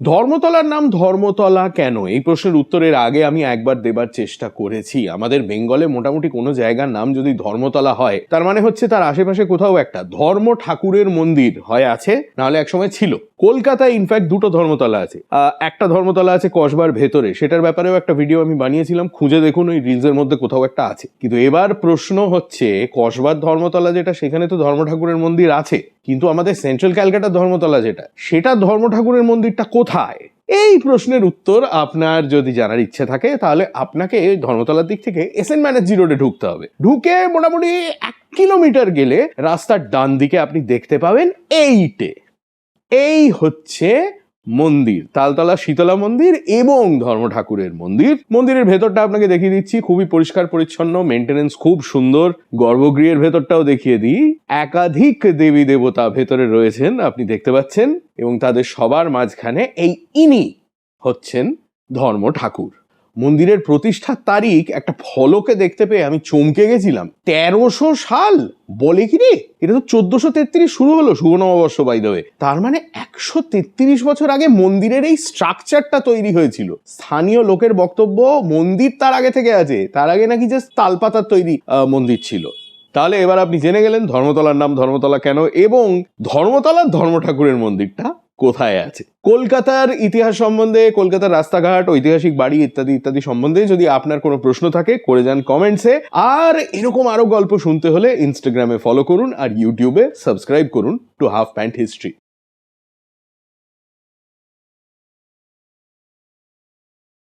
ধর্মতলার নাম ধর্মতলা কেন? এই প্রশ্নের উত্তরের আগে আমি একবার দেবার চেষ্টা করেছি। আমাদের বেঙ্গলে মোটামুটি কোনো জায়গার নাম যদি ধর্মতলা হয়, তার মানে হচ্ছে তার আশেপাশে কোথাও একটা ধর্ম ঠাকুরের মন্দির হয় আছে, নাহলে একসময় ছিল। কলকাতায় ইনফ্যাক্ট দুটো ধর্মতলা আছে। একটা ধর্মতলা আছে কসবার ভেতরে, সেটার ব্যাপারেও একটা ভিডিও আমি বানিয়েছিলাম, খুঁজে দেখুন, ওই রিলসের মধ্যে কোথাও একটা আছে। কিন্তু এবার প্রশ্ন হচ্ছে, কসবার ধর্মতলা যেটা, সেখানে তো ধর্ম ঠাকুরের মন্দির আছে, কিন্তু আমাদের সেন্ট্রাল ক্যালকাটার ধর্মতলা যেটা, সেটা ধর্ম ঠাকুরের মন্দিরটা কোথায়? এই প্রশ্নের উত্তর আপনার যদি জানার ইচ্ছে থাকে, তাহলে আপনাকে ধর্মতলার দিক থেকে এসএন ব্যানার্জি রোডে ঢুকতে হবে। ঢুকে মোটামুটি 1 কিলোমিটার গেলে রাস্তার ডান দিকে আপনি দেখতে পাবেন এই হচ্ছে মন্দির, তালতলা শীতলা মন্দির এবং ধর্ম ঠাকুরের মন্দির। মন্দিরের ভেতরটা আপনাকে দেখিয়ে দিচ্ছি, খুবই পরিষ্কার পরিচ্ছন্ন, মেনটেনেন্স খুব সুন্দর। গর্ভগৃহের ভেতরটাও দেখিয়ে দিই, একাধিক দেবী দেবতা ভেতরে রয়েছেন আপনি দেখতে পাচ্ছেন, এবং তাদের সবার মাঝখানে ইনি হচ্ছেন ধর্ম ঠাকুর। মন্দিরের প্রতিষ্ঠার তারিখ একটা ফলকে দেখতে পেয়ে আমি চমকে গেছিলাম। 1300 সাল বলে কি রে? এটা তো 1433 শুরু হলো শুভ নববর্ষ বাই দ্য ওয়ে। তার মানে 133 বছর আগে মন্দিরের এই স্ট্রাকচারটা তৈরি হয়েছিল। স্থানীয় লোকের বক্তব্য, মন্দির তার আগে থেকে আছে, তার আগে নাকি জাস্ট তালপাতার তৈরি মন্দির ছিল। তাহলে এবার আপনি জেনে গেলেন ধর্মতলার নাম ধর্মতলা কেন, এবং ধর্মতলার ধর্ম ঠাকুরের মন্দিরটা কোথায় আছে। কলকাতার ইতিহাস সম্বন্ধে, কলকাতার রাস্তাঘাট, ঐতিহাসিক বাড়ি ইত্যাদি ইত্যাদি সম্বন্ধে যদি আপনার কোনো প্রশ্ন থাকে, করে যান কমেন্টসে। আর এরকম আরো গল্প শুনতে হলে ইনস্টাগ্রামে ফলো করুন আর ইউটিউবে সাবস্ক্রাইব করুন টু হাফ প্যান্ট হিস্ট্রি।